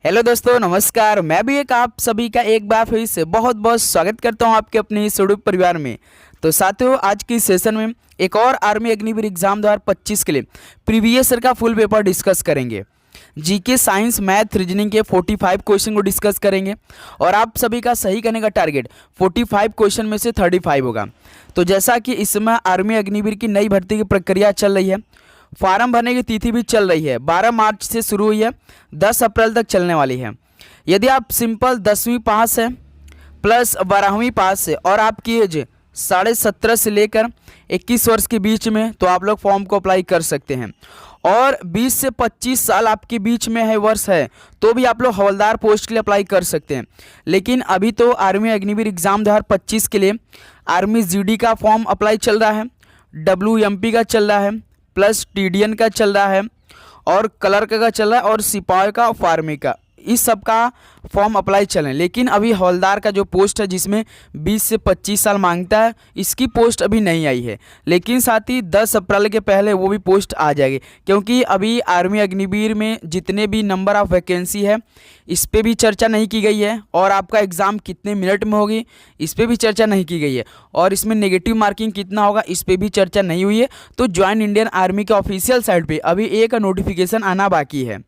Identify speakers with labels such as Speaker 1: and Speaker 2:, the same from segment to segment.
Speaker 1: Hello दोस्तों, नमस्कार। मैं भी एक आप सभी का एक बार फिर से बहुत बहुत स्वागत करता हूं आपके अपने इस यूट्यूब परिवार में। तो साथियों, आज की सेशन में एक और आर्मी अग्निवीर एग्जाम 2025 के लिए प्रीवियस ईयर का फुल पेपर डिस्कस करेंगे। जीके, साइंस, मैथ, रीजनिंग के 45 क्वेश्चन को डिस्कस करेंगे और आप सभी का सही करने का टारगेट 45 क्वेश्चन में से 35 होगा। तो जैसा कि इस समय आर्मी अग्निवीर की नई भर्ती की प्रक्रिया चल रही है, फार्म भरने की तिथि भी चल रही है। 12 मार्च से शुरू हुई है, 10 अप्रैल तक चलने वाली है। यदि आप सिंपल 10वीं पास है प्लस 12वीं पास है और आपकी एज 17.5 से लेकर 21 वर्ष के बीच में, तो आप लोग फॉर्म को अप्लाई कर सकते हैं। और 20 से 25 साल आपके बीच में है वर्ष है, तो भी आप लोग हवलदार पोस्ट के लिए अप्लाई कर सकते हैं। लेकिन अभी तो आर्मी अग्निवीर एग्जाम 2025 के लिए आर्मी जीडी का फॉर्म अप्लाई चल रहा है, WMP का चल रहा है, प्लस TDN का चल रहा है और क्लर्क का चल रहा है और सिपाही का, फार्मी का, इस सब का फॉर्म अप्लाई चलें। लेकिन अभी हवलदार का जो पोस्ट है जिसमें 20 से 25 साल मांगता है, इसकी पोस्ट अभी नहीं आई है। लेकिन साथ ही 10 अप्रैल के पहले वो भी पोस्ट आ जाएगी, क्योंकि अभी आर्मी अग्निवीर में जितने भी नंबर ऑफ वैकेंसी है इस पर भी चर्चा नहीं की गई है और आपका एग्ज़ाम कितने मिनट में होगी इस पर भी चर्चा नहीं की गई है और इसमें नेगेटिव मार्किंग कितना होगा इस पर भी चर्चा नहीं हुई है। तो ज्वाइन इंडियन आर्मी के ऑफिशियल साइट पे अभी एक नोटिफिकेशन आना बाकी है,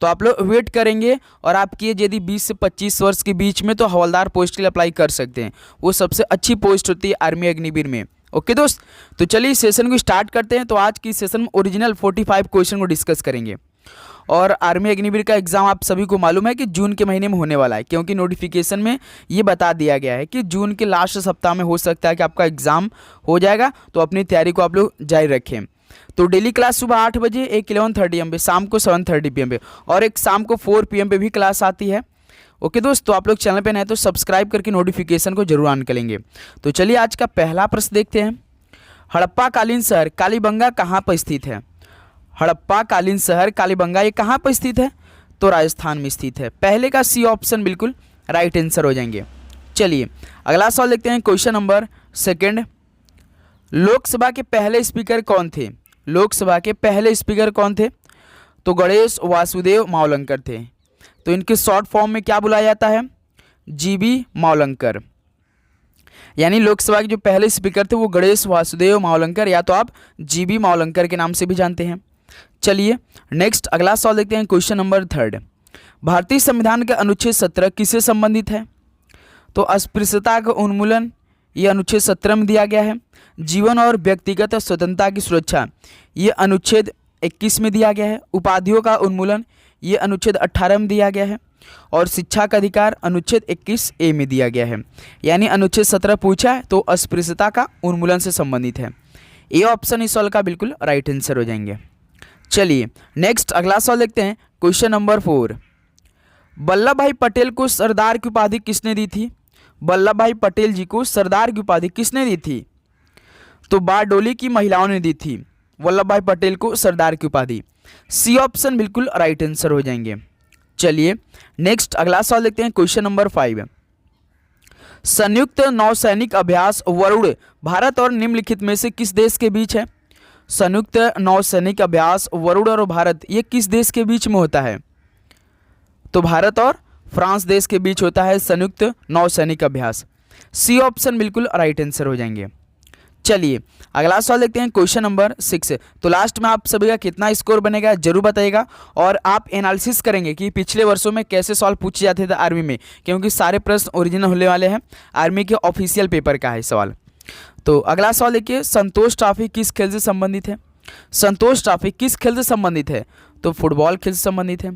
Speaker 1: तो आप लोग वेट करेंगे। और आपकी एज यदि 20 से 25 वर्ष के बीच में, तो हवलदार पोस्ट के लिए अप्लाई कर सकते हैं। वो सबसे अच्छी पोस्ट होती है आर्मी अग्निवीर में। ओके दोस्त, तो चलिए सेशन को स्टार्ट करते हैं। तो आज की सेशन में ओरिजिनल 45 क्वेश्चन को डिस्कस करेंगे। और आर्मी अग्निवीर का एग्ज़ाम आप सभी को मालूम है कि जून के महीने में होने वाला है, क्योंकि नोटिफिकेशन में ये बता दिया गया है कि जून के लास्ट सप्ताह में हो सकता है कि आपका एग्ज़ाम हो जाएगा। तो अपनी तैयारी को आप लोग जारी रखें। तो डेली क्लास सुबह 8 बजे, एक 11:30 AM पे, शाम को 7:30 PM पे और एक शाम को 4 PM पे भी क्लास आती है। ओके दोस्त, तो आप लोग चैनल पे नए तो सब्सक्राइब करके नोटिफिकेशन को जरूर ऑन करेंगे। तो चलिए आज का पहला प्रश्न देखते हैं। हड़प्पा कालीन शहर कालीबंगा कहाँ पर स्थित है? हड़प्पा कालीन शहर कालीबंगा ये कहाँ पर स्थित है? तो राजस्थान में स्थित है। पहले का सी ऑप्शन बिल्कुल राइट आंसर हो जाएंगे। चलिए अगला सवाल देखते हैं। Question number 2। लोकसभा के पहले स्पीकर कौन थे? लोकसभा के पहले स्पीकर कौन थे? तो गणेश वासुदेव मावलंकर थे। तो इनके शॉर्ट फॉर्म में क्या बुलाया जाता है? GB मावलंकर। यानी लोकसभा के जो पहले स्पीकर थे वो गणेश वासुदेव मावलंकर, या तो आप GB मावलंकर के नाम से भी जानते हैं। चलिए नेक्स्ट अगला सवाल देखते हैं। Question number 3। भारतीय संविधान के अनुच्छेद 17 किससे संबंधित है? तो अस्पृश्यता का उन्मूलन, ये अनुच्छेद 17 में दिया गया है। जीवन और व्यक्तिगत स्वतंत्रता की सुरक्षा, ये अनुच्छेद 21 में दिया गया है। उपाधियों का उन्मूलन, ये अनुच्छेद 18 में दिया गया है। और शिक्षा का अधिकार अनुच्छेद 21A में दिया गया है। यानी अनुच्छेद 17 पूछा है तो अस्पृश्यता का उन्मूलन से संबंधित है। ये ऑप्शन इस सवाल का बिल्कुल राइट आंसर हो जाएंगे। चलिए नेक्स्ट अगला सवाल देखते हैं। Question number 4। वल्लभ भाई पटेल को सरदार की उपाधि किसने दी थी? वल्लभ भाई पटेल जी को सरदार की उपाधि किसने दी थी? तो बारडोली की महिलाओं ने दी थी वल्लभ भाई पटेल को सरदार की उपाधि। सी ऑप्शन बिल्कुल राइट आंसर हो जाएंगे। चलिए नेक्स्ट अगला सवाल देखते हैं। Question number 5। संयुक्त नौसैनिक अभ्यास वरुण भारत और निम्नलिखित में से किस देश के बीच है? संयुक्त नौसैनिक अभ्यास वरुण और भारत ये किस देश के बीच में होता है? तो भारत और फ्रांस देश के बीच होता है संयुक्त नौसैनिक अभ्यास। सी ऑप्शन बिल्कुल राइट आंसर हो जाएंगे। चलिए अगला सवाल देखते हैं। Question number 6। तो लास्ट में आप सभी का कितना स्कोर बनेगा जरूर बताइएगा और आप एनालिसिस करेंगे कि पिछले वर्षों में कैसे सवाल पूछे जाते थे आर्मी में, क्योंकि सारे प्रश्न ओरिजिनल होने वाले हैं। आर्मी के ऑफिशियल पेपर का है सवाल। तो अगला सवाल देखिए। संतोष ट्रॉफी किस खेल से संबंधित है? संतोष ट्रॉफी किस खेल से संबंधित है? तो फुटबॉल खेल से संबंधित है।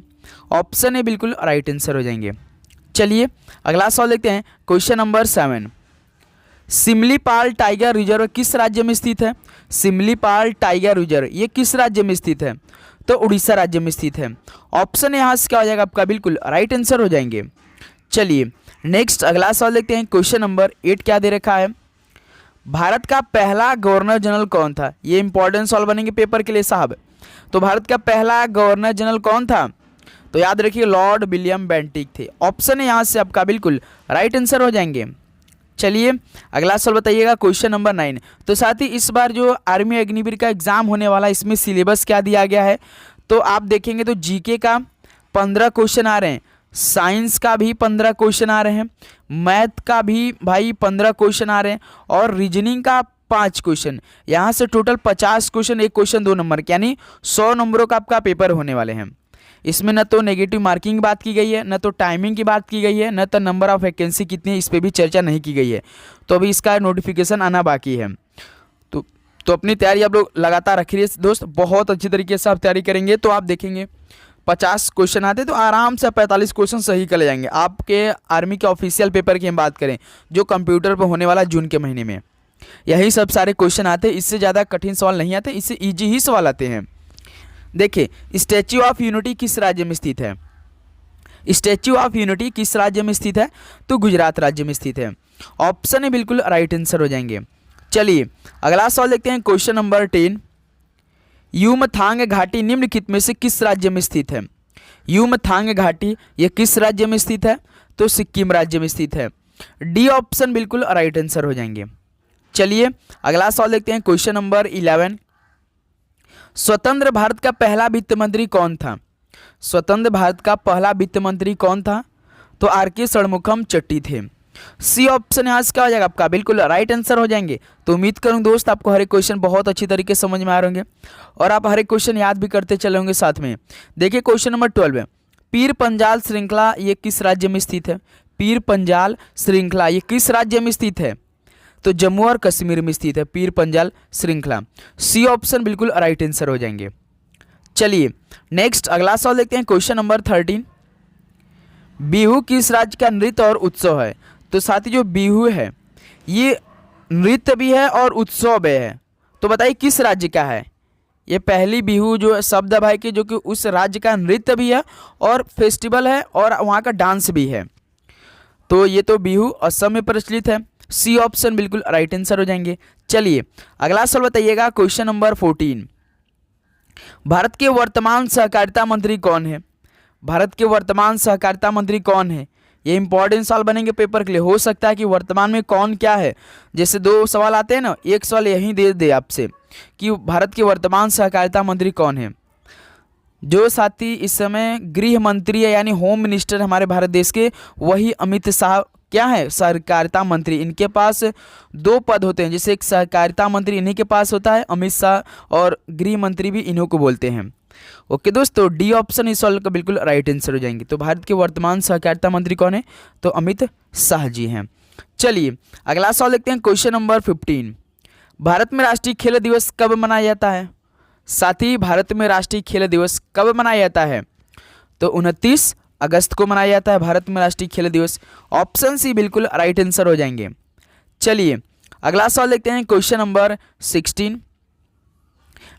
Speaker 1: ऑप्शन ए बिल्कुल राइट आंसर हो जाएंगे। चलिए अगला सवाल देखते हैं। Question number 7। Simlipal tiger reserve किस राज्य में स्थित है? सिमलीपाल टाइगर रिजर्व ये किस राज्य में स्थित है? तो उड़ीसा राज्य में स्थित है। ऑप्शन यहाँ से क्या हो जाएगा आपका? बिल्कुल राइट आंसर हो जाएंगे। चलिए नेक्स्ट अगला सवाल देखते हैं। क्वेश्चन नंबर 8 क्या दे रखा है? भारत का पहला गवर्नर जनरल कौन था? ये इंपॉर्टेंट सवाल बनेंगे पेपर के लिए साहब। तो भारत का पहला गवर्नर जनरल कौन था? तो याद रखिए लॉर्ड विलियम बेंटिक थे। ऑप्शन है यहाँ से आपका बिल्कुल राइट आंसर हो जाएंगे। चलिए अगला सवाल बताइएगा। Question number 9। तो साथ ही इस बार जो आर्मी अग्निवीर का एग्जाम होने वाला है इसमें सिलेबस क्या दिया गया है? तो आप देखेंगे तो जीके का 15 क्वेश्चन आ रहे हैं, साइंस का भी 15 क्वेश्चन आ रहे हैं, मैथ का भी भाई 15 क्वेश्चन आ रहे हैं, और रीजनिंग का 5 क्वेश्चन। यहाँ से टोटल 50 क्वेश्चन, एक क्वेश्चन 2 नंबर, यानी 100 नंबरों का आपका पेपर होने वाले हैं। इसमें न तो नेगेटिव मार्किंग की बात की गई है, न तो टाइमिंग की बात की गई है, न तो नंबर ऑफ वैकेंसी कितनी है, इस पर भी चर्चा नहीं की गई है। तो अभी इसका नोटिफिकेशन आना बाकी है। तो अपनी तैयारी आप लोग लगातार रखिए दोस्त, बहुत अच्छी तरीके से आप तैयारी करेंगे तो आप देखेंगे 50 क्वेश्चन आते तो आराम से 45 क्वेश्चन सही कर ले जाएंगे। आपके आर्मी के ऑफिशियल पेपर की हम बात करें जो कंप्यूटर पर होने वाला जून के महीने में, यही सब सारे क्वेश्चन आते हैं। इससे ज़्यादा कठिन सवाल नहीं आते, इससे ईजी ही सवाल आते हैं। देखिए, स्टैच्यू ऑफ यूनिटी किस राज्य में स्थित है? स्टैच्यू ऑफ यूनिटी किस राज्य में स्थित है? तो गुजरात राज्य में स्थित है। ऑप्शन है बिल्कुल राइट आंसर हो जाएंगे। चलिए अगला सवाल देखते हैं, क्वेश्चन नंबर 10। युमथांग घाटी निम्नलिखित में से किस राज्य में स्थित है? युमथांग घाटी ये किस राज्य में स्थित है? तो सिक्किम राज्य में स्थित है। डी ऑप्शन बिल्कुल राइट आंसर हो जाएंगे। चलिए अगला सवाल देखते हैं, क्वेश्चन नंबर 11। स्वतंत्र भारत का पहला वित्त मंत्री कौन था? स्वतंत्र भारत का पहला वित्त मंत्री कौन था? तो आर.के. षणमुखम चट्टी थे। सी ऑप्शन यहाँ से क्या हो जाएगा आपका? बिल्कुल राइट आंसर हो जाएंगे। तो उम्मीद करूँ दोस्त आपको हर एक क्वेश्चन बहुत अच्छी तरीके से समझ में आ रहे होंगे और आप हर एक क्वेश्चन याद भी करते चले होंगे साथ में। देखिए क्वेश्चन नंबर 12, पीर पंजाल श्रृंखला ये किस राज्य में स्थित है? पीर पंजाल श्रृंखला ये किस राज्य में स्थित है? तो जम्मू और कश्मीर में स्थित है पीर पंजाल श्रृंखला। सी ऑप्शन बिल्कुल राइट आंसर हो जाएंगे। चलिए नेक्स्ट अगला सवाल देखते हैं, क्वेश्चन नंबर 13। बिहू किस राज्य का नृत्य और उत्सव है? तो साथी जो बिहू है ये नृत्य भी है और उत्सव भी है, तो बताइए किस राज्य का है? ये पहली बिहू जो शब्द है भाई कि जो कि उस राज्य का नृत्य भी है और फेस्टिवल है और वहाँ का डांस भी है। तो ये तो बिहू असम में प्रचलित है। सी ऑप्शन बिल्कुल राइट आंसर हो जाएंगे। चलिए अगला सवाल बताइएगा, क्वेश्चन नंबर 14। भारत के वर्तमान सहकारिता मंत्री कौन है? भारत के वर्तमान सहकारिता मंत्री कौन है? ये इंपॉर्टेंट सवाल बनेंगे पेपर के लिए। हो सकता है कि वर्तमान में कौन क्या है, जैसे 2 सवाल आते हैं ना, एक सवाल यहीं दे दे आपसे कि भारत के वर्तमान सहकारिता मंत्री कौन है। जो साथी इस समय गृह मंत्री है यानी होम मिनिस्टर हमारे भारत देश के, वही अमित शाह क्या है? सहकारिता मंत्री। इनके पास 2 पद होते हैं, जैसे एक सहकारिता मंत्री इन्हीं के पास होता है अमित शाह, और गृह मंत्री भी इन्हों को बोलते हैं। ओके दोस्तों, डी ऑप्शन इस सवाल का बिल्कुल राइट आंसर हो जाएंगे। तो भारत के वर्तमान सहकारिता मंत्री कौन है? तो अमित शाह जी हैं। चलिए अगला सवाल देखते हैं, क्वेश्चन नंबर 15। भारत में राष्ट्रीय खेल दिवस कब मनाया जाता है? साथी भारत में राष्ट्रीय खेल दिवस कब मनाया जाता है? तो 29 अगस्त को मनाया जाता है भारत में राष्ट्रीय खेल दिवस। ऑप्शन सी बिल्कुल राइट आंसर हो जाएंगे। चलिए अगला सवाल देखते हैं, क्वेश्चन नंबर 16।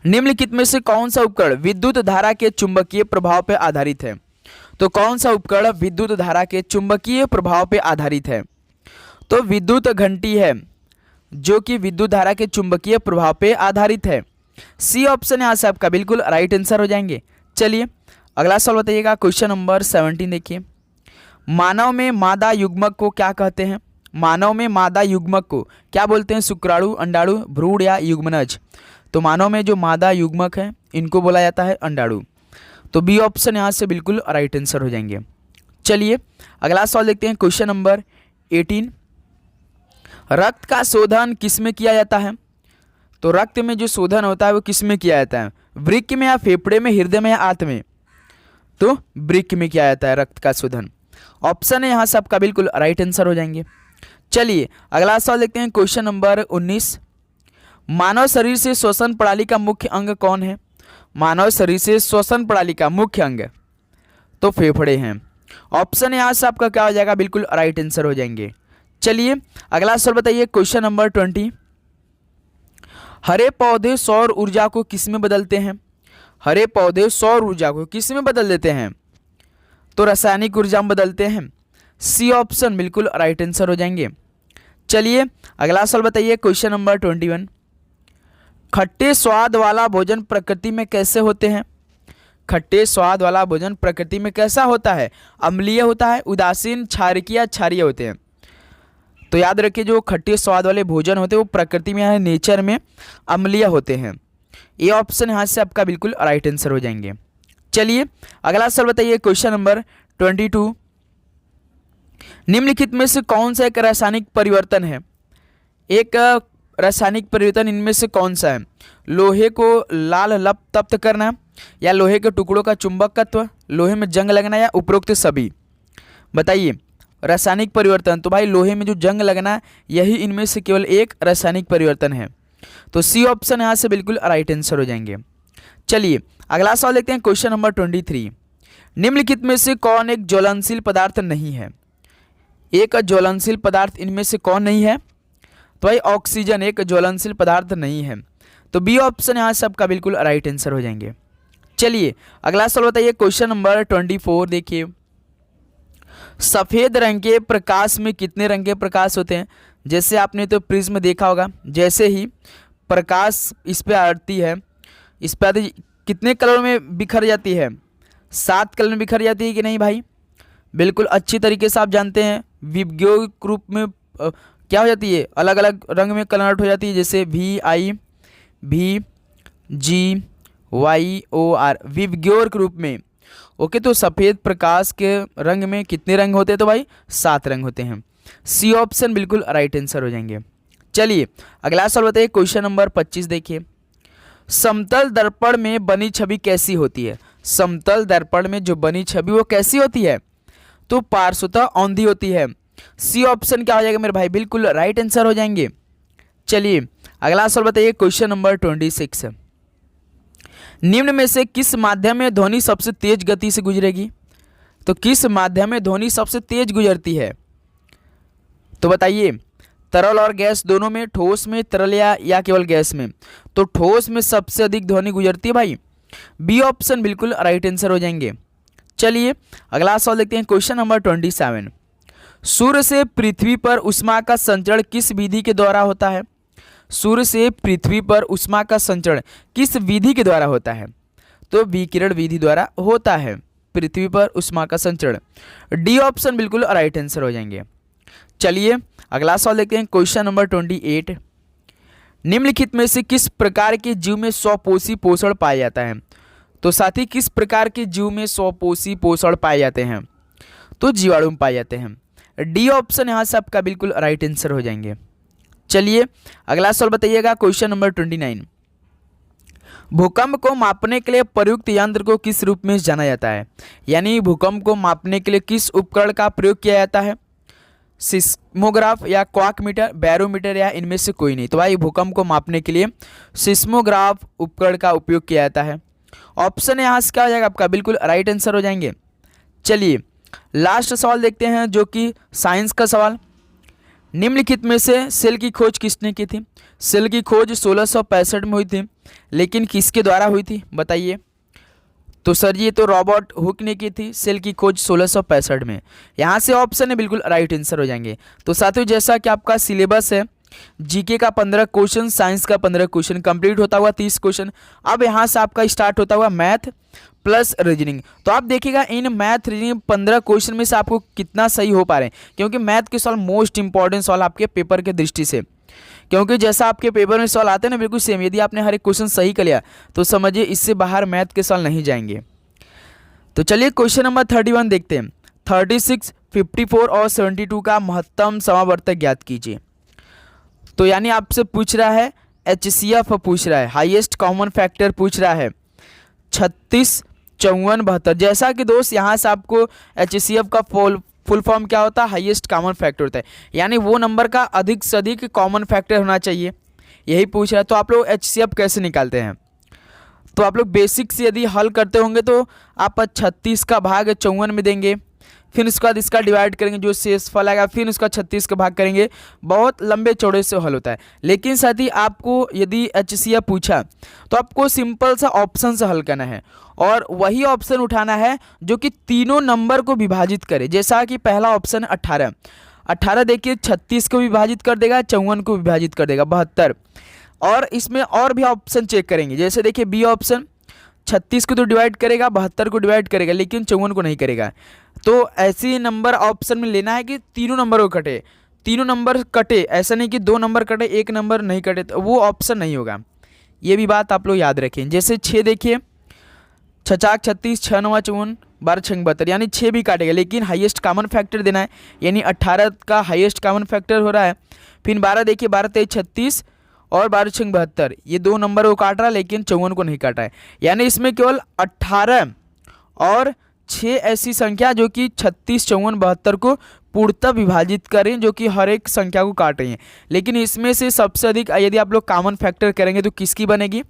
Speaker 1: निम्नलिखित में से कौन सा उपकरण विद्युत धारा के चुंबकीय प्रभाव पर आधारित है? तो कौन सा उपकरण विद्युत धारा के चुंबकीय प्रभाव पर आधारित है? तो विद्युत घंटी है जो कि विद्युत धारा के चुंबकीय प्रभाव पर आधारित है। सी ऑप्शन यहाँ से आपका बिल्कुल राइट आंसर हो जाएंगे। चलिए अगला सवाल बताइएगा, क्वेश्चन नंबर 17 देखिए। मानव में मादा युग्मक को क्या कहते हैं? मानव में मादा युग्मक को क्या बोलते हैं? शुक्राणु, अंडाणु, भ्रूण या युग्मनज? तो मानव में जो मादा युग्मक है इनको बोला जाता है अंडाणु। तो बी ऑप्शन यहाँ से बिल्कुल राइट आंसर हो जाएंगे। चलिए अगला सवाल देखते हैं, क्वेश्चन नंबर 18। रक्त का शोधन किस में किया जाता है? तो रक्त में जो शोधन होता है वो किस में किया जाता है? वृक्क में या फेफड़े में, हृदय में या आंत में? तो वृक्क में किया जाता है रक्त का शोधन। ऑप्शन है यहाँ से आपका बिल्कुल राइट आंसर हो जाएंगे। चलिए अगला सवाल देखते हैं, क्वेश्चन नंबर 19। मानव शरीर से श्वसन प्रणाली का मुख्य अंग कौन है? मानव शरीर से श्वसन प्रणाली का मुख्य अंग तो फेफड़े हैं। ऑप्शन यहाँ से आपका क्या हो जाएगा? बिल्कुल राइट आंसर हो जाएंगे। चलिए अगला सवाल बताइए, क्वेश्चन नंबर 20। हरे पौधे सौर ऊर्जा को किस में बदलते हैं? हरे पौधे सौर ऊर्जा को किस में बदल देते हैं? तो रासायनिक ऊर्जा में बदलते हैं। सी ऑप्शन बिल्कुल राइट आंसर हो जाएंगे। चलिए अगला सवाल बताइए, क्वेश्चन नंबर 21। खट्टे स्वाद वाला भोजन प्रकृति में कैसे होते हैं? खट्टे स्वाद वाला भोजन प्रकृति में कैसा होता है? अम्लीय होता है, उदासीन, क्षारकीय या क्षारीय होते हैं? तो याद रखिए जो खट्टे स्वाद वाले भोजन होते हैं वो प्रकृति में या नेचर में अम्लीय होते हैं। ये ऑप्शन यहाँ से आपका बिल्कुल राइट आंसर हो जाएंगे। चलिए अगला सवाल बताइए, क्वेश्चन नंबर 22। निम्नलिखित में से कौन सा एक रासायनिक परिवर्तन है? एक रासायनिक परिवर्तन इनमें से कौन सा है? लोहे को लाल लप तप्त करना, या लोहे के टुकड़ों का चुंबकत्व, लोहे में जंग लगना, या उपरोक्त सभी? बताइए। रासायनिक परिवर्तन, तो भाई लोहे में जो जंग लगना, यही इनमें से केवल एक रासायनिक परिवर्तन है। तो सी ऑप्शन यहाँ से बिल्कुल राइट आंसर हो जाएंगे। चलिए अगला सवाल देखते हैं, क्वेश्चन नंबर 23। निम्नलिखित में से कौन एक ज्वलनशील पदार्थ नहीं है? एक ज्वलनशील पदार्थ इनमें से कौन नहीं है? तो भाई ऑक्सीजन एक ज्वलनशील पदार्थ नहीं है। तो बी ऑप्शन यहाँ से आपका बिल्कुल राइट आंसर हो जाएंगे। चलिए अगला सवाल बताइए, क्वेश्चन नंबर 24 देखिए। सफ़ेद रंग के प्रकाश में कितने रंग के प्रकाश होते हैं? जैसे आपने तो प्रिज्म देखा होगा, जैसे ही प्रकाश इस पे आती है, इस पे आती कितने कलर में बिखर जाती है? 7 कलर में बिखर जाती है कि नहीं भाई? बिल्कुल अच्छी तरीके से आप जानते हैं। विबग्योर ग्रुप में क्या हो जाती है? अलग अलग रंग में कन्वर्ट हो जाती है, जैसे VIVGYOR विबग्योर ग्रुप में। ओके, तो सफ़ेद प्रकाश के रंग में कितने रंग होते हैं? तो भाई 7 रंग होते हैं। सी ऑप्शन बिल्कुल राइट आंसर हो जाएंगे। चलिए अगला सवाल बताइए, क्वेश्चन नंबर 25 देखिए। समतल दर्पण में बनी छवि कैसी होती है? समतल दर्पण में जो बनी छवि वो कैसी होती है? तो पार्श्वतः औंधी होती है। सी ऑप्शन क्या हो जाएगा मेरे भाई? बिल्कुल राइट आंसर हो जाएंगे। चलिए अगला सवाल बताइए, क्वेश्चन नंबर 26। निम्न में से किस माध्यम में ध्वनि सबसे तेज गति से गुजरेगी? तो किस माध्यम में ध्वनि सबसे तेज गुजरती है? तो बताइए। तरल और गैस दोनों में, ठोस में, तरल या केवल गैस में? तो ठोस में सबसे अधिक ध्वनि गुजरती है भाई। बी ऑप्शन बिल्कुल राइट आंसर हो जाएंगे। चलिए अगला सवाल देखते हैं, क्वेश्चन नंबर 27। सूर्य से पृथ्वी पर ऊष्मा का संचरण किस विधि के द्वारा होता है? सूर्य से पृथ्वी पर ऊष्मा का संचरण किस विधि के द्वारा होता है? तो विकिरण विधि द्वारा होता है पृथ्वी पर ऊष्मा का संचरण। डी ऑप्शन बिल्कुल राइट आंसर हो जाएंगे। चलिए अगला सवाल देखते हैं, क्वेश्चन नंबर 28। निम्नलिखित में से किस प्रकार के जीव में स्वपोषी पोषण पाया जाता है? तो साथी किस प्रकार के जीव में स्वपोषी पोषण पाए जाते हैं? तो जीवाणु में पाए जाते हैं। डी ऑप्शन यहाँ से आपका बिल्कुल राइट आंसर हो जाएंगे। चलिए अगला सवाल बताइएगा, क्वेश्चन नंबर 29। भूकंप को मापने के लिए प्रयुक्त यंत्र को किस रूप में जाना जाता है? यानी भूकंप को मापने के लिए किस उपकरण का प्रयोग किया जाता है? सिस्मोग्राफ या क्वाक मीटर, बैरोमीटर, या इनमें से कोई नहीं? तो भाई भूकंप को मापने के लिए सिस्मोग्राफ उपकरण का उपयोग किया जाता है। ऑप्शन यहाँ से क्या हो जाएगा आपका? बिल्कुल राइट आंसर हो जाएंगे। चलिए लास्ट सवाल देखते हैं, जो कि साइंस का सवाल। निम्नलिखित में से सेल की खोज किसने की थी? सेल की खोज 1665 में हुई थी, लेकिन किसके द्वारा हुई थी बताइए? तो सर ये तो रॉबर्ट हुक ने की थी सेल की खोज 1665 में। यहाँ से ऑप्शन है बिल्कुल राइट आंसर हो जाएंगे। तो साथियों जैसा कि आपका सिलेबस है, जीके का 15 क्वेश्चन, साइंस का 15 क्वेश्चन कंप्लीट होता हुआ 30 क्वेश्चन। अब यहाँ से आपका स्टार्ट होता हुआ मैथ प्लस रीजनिंग। तो आप देखिएगा इन मैथ रीजनिंग 15 क्वेश्चन में से आपको कितना सही हो पा रहे हैं, क्योंकि मैथ के सवाल मोस्ट इंपॉर्टेंट सवाल आपके पेपर के दृष्टि से, क्योंकि जैसा आपके पेपर में सवाल आते हैं ना बिल्कुल सेम, यदि आपने हर एक क्वेश्चन सही कर लिया तो समझिए इससे बाहर मैथ के सवाल नहीं जाएंगे। तो चलिए क्वेश्चन नंबर 31 देखते हैं। 36, 54 और 72 का महत्तम समावर्तक ज्ञात कीजिए। तो यानी आपसे पूछ रहा है HCF पूछ रहा है, हाईएस्ट कॉमन फैक्टर पूछ रहा है 36, 54, 72। जैसा कि दोस्त यहाँ से आपको HCF का फुल फॉर्म क्या होता है? हाईएस्ट कॉमन फैक्टर होता है, यानी वो नंबर का अधिक से अधिक कॉमन फैक्टर होना चाहिए, यही पूछ रहा है। तो आप लोग HCF कैसे निकालते हैं? तो आप लोग बेसिक से यदि हल करते होंगे तो आप 36 का भाग 54 में देंगे, फिर उसके बाद इसका डिवाइड करेंगे, जो शेष फल आएगा, फिर उसका 36 का भाग करेंगे। बहुत लंबे चौड़े से हल होता है। लेकिन साथ ही आपको यदि HCF पूछा तो आपको सिंपल सा ऑप्शन से हल करना है, और वही ऑप्शन उठाना है जो कि तीनों नंबर को विभाजित करे। जैसा कि पहला ऑप्शन 18 देखिए 36 को विभाजित कर देगा, 54 को विभाजित कर देगा, 72। और इसमें और भी ऑप्शन चेक करेंगे, जैसे देखिए बी ऑप्शन 36 को तो डिवाइड करेगा, 72 को डिवाइड करेगा, लेकिन 54 को नहीं करेगा। तो ऐसी नंबर ऑप्शन में लेना है कि तीनों नंबर को कटे, तीनों नंबर कटे, ऐसा नहीं कि 2 नंबर कटे 1 नंबर नहीं कटे, तो वो ऑप्शन नहीं होगा। ये भी बात आप लोग याद रखें। जैसे 6 देखिए, छचाक 36, 6 9 54, 12 6 72, यानी 6 भी काटेगा, लेकिन हाईएस्ट कॉमन फैक्टर देना है, यानी 18 का हाईएस्ट कॉमन फैक्टर हो रहा है। फिर 12 देखिए, 12 23 36 और 12 6 72, ये 2 नंबर को काट रहा है लेकिन 54 को नहीं काटा है। यानी इसमें केवल 18 और 6 ऐसी संख्या जो कि 36 54 72 को पूर्णतः विभाजित करें, जो कि हर एक संख्या को काट रही हैं। लेकिन इसमें से सबसे अधिक यदि आप लोग कॉमन फैक्टर करेंगे तो किसकी बनेगी?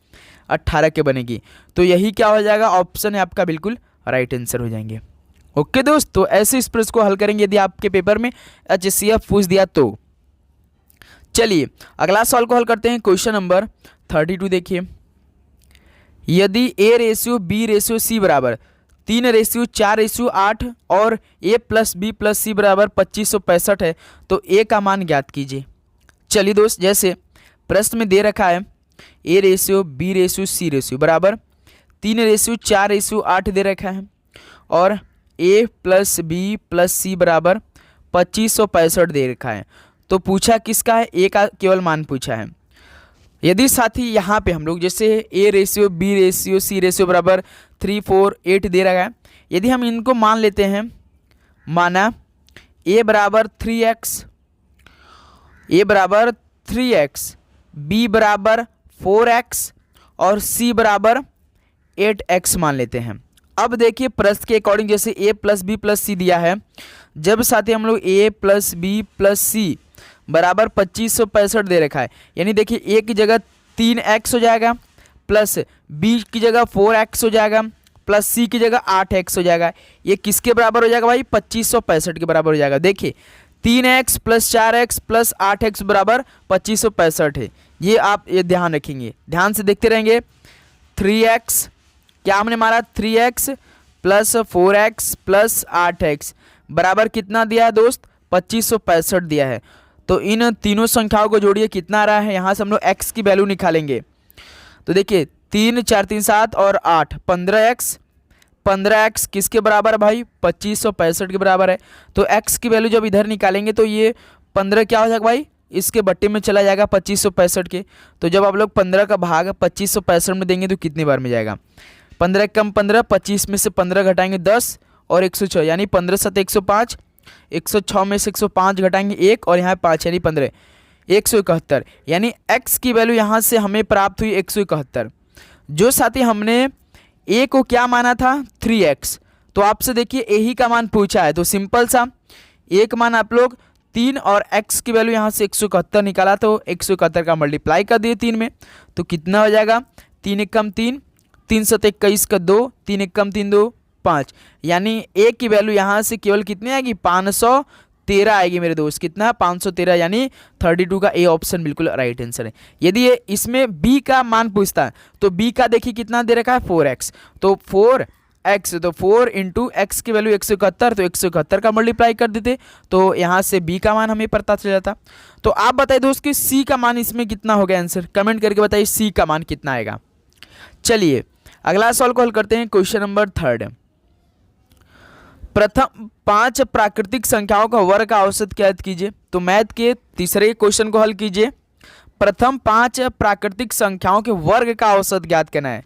Speaker 1: 18 के बनेगी। तो यही क्या हो जाएगा? ऑप्शन है आपका बिल्कुल राइट आंसर हो जाएंगे। ओके दोस्त, तो ऐसे इस प्रश्न को हल करेंगे यदि आपके पेपर में HCF पूछ दिया तो। चलिए अगला सवाल को हल करते हैं। क्वेश्चन नंबर 32 देखिए, यदि A/B/C बराबर 3/4/8 और A+B+C बराबर 2565 है तो A का मान ज्ञात कीजिए। चलिए दोस्त, जैसे प्रश्न में दे रखा है A/B/C बराबर 3/4/8 दे रखा है और A+B+C बराबर 2565 दे रखा है। तो पूछा किसका है? A का केवल मान पूछा है। यदि साथी यहाँ पे हम लोग जैसे A/B/C बराबर 3 4 8 दे रखा है, यदि हम इनको मान लेते हैं, माना A बराबर 3x, B बराबर 4x और C बराबर 8x मान लेते हैं। अब देखिए प्रश्न के अकॉर्डिंग जैसे A+B+C दिया है, जब साथी हम लोग A+B+C बराबर 2565 दे रखा है, यानी देखिए A की जगह 3x हो जाएगा, प्लस B की जगह 4x हो जाएगा, प्लस C की जगह 8x हो जाएगा। ये किसके बराबर हो जाएगा भाई? 2565 के बराबर हो जाएगा। देखिए 3x plus 4x plus 8x बराबर 2565 है। ये आप ये ध्यान रखेंगे, ध्यान से देखते रहेंगे। 3x क्या हमने मारा? 3x plus 4x plus 8x बराबर कितना दिया है दोस्त? 2565 दिया है। तो इन तीनों संख्याओं को जोड़िए, कितना आ रहा है? यहाँ से हम लोग x की वैल्यू निकालेंगे। तो देखिए 3 4 3 7 और 8 15x किसके बराबर है भाई? 2565 के बराबर है। तो x की वैल्यू जब इधर निकालेंगे तो ये 15 क्या हो जाएगा भाई? इसके बट्टे में चला जाएगा 2565 के। तो जब आप लोग 15 का भाग 2565 में देंगे तो कितनी बार में जाएगा? 15 कम 15, 25 में से 15 घटाएंगे 10 और 106, यानी 15 7 105, 106 में से 105 घटाएंगे 1 और यहाँ 5 यानी 15, 171। यानी x की वैल्यू यहाँ से हमें प्राप्त हुई 171। जो साथी हमने a को क्या माना था? 3x। तो आपसे देखिए a ही का मान पूछा है, तो सिंपल सा a का मान आप लोग 3 और x की वैल्यू यहाँ से 171 निकाला, तो 171 का मल्टीप्लाई कर दिए 3 में, तो कितना हो जाएगा? 3 1 कम 3, 3 7 21 का 2, 3 1 कम 3 2 5, यानी a की वैल्यू यहाँ से केवल कितनी आएगी? 513 आएगी मेरे दोस्त। कितना? 513, यानी 32 का ए ऑप्शन बिल्कुल राइट आंसर है। यदि ये इसमें b का मान पूछता है तो b का देखिए कितना दे रखा है? 4x। तो 4x, तो 4 इंटू एक्स की वैल्यू 171, तो 171 का मल्टीप्लाई कर देते तो यहाँ से b का मान हमें पता चल जाता। तो आप बताइए दोस्त कि c का मान इसमें कितना हो गया? आंसर कमेंट करके बताइए c का मान कितना आएगा। चलिए अगला सवाल को हल करते हैं। क्वेश्चन नंबर 3, प्रथम 5 प्राकृतिक संख्याओं का वर्ग का औसत ज्ञात कीजिए। तो मैथ के तीसरे क्वेश्चन को हल कीजिए। प्रथम 5 प्राकृतिक संख्याओं के वर्ग का औसत ज्ञात करना है।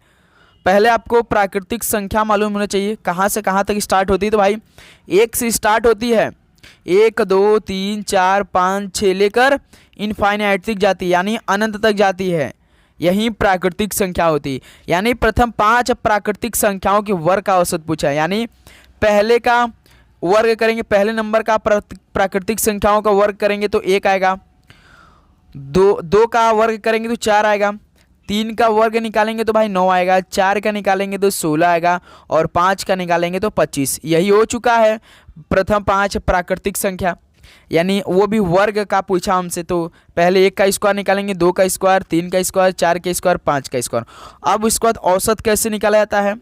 Speaker 1: पहले आपको प्राकृतिक संख्या मालूम होना चाहिए, कहाँ से कहाँ तक स्टार्ट होती है। तो भाई 1 से स्टार्ट होती है, 1 2 3 4 5 6 लेकर इनफाइनाइट तक जाती है, यानी अनंत तक जाती है। यही प्राकृतिक संख्या होती है। यानी प्रथम 5 प्राकृतिक संख्याओं के वर्ग का औसत पूछा है, यानी पहले का वर्ग करेंगे, पहले नंबर का प्राकृतिक संख्याओं का वर्ग करेंगे तो 1 आएगा, 2 का वर्ग करेंगे तो 4 आएगा, 3 का वर्ग निकालेंगे तो भाई 9 आएगा, 4 का निकालेंगे तो 16 आएगा और 5 का निकालेंगे तो 25। यही हो चुका है प्रथम 5 प्राकृतिक संख्या, यानी वो भी वर्ग का पूछा हमसे। तो पहले 1 का स्क्वायर निकालेंगे, 2 का स्क्वायर, 3 का स्क्वायर, 4 का स्क्वायर, 5 का स्क्वायर। अब उसके बाद औसत कैसे निकाला जाता है?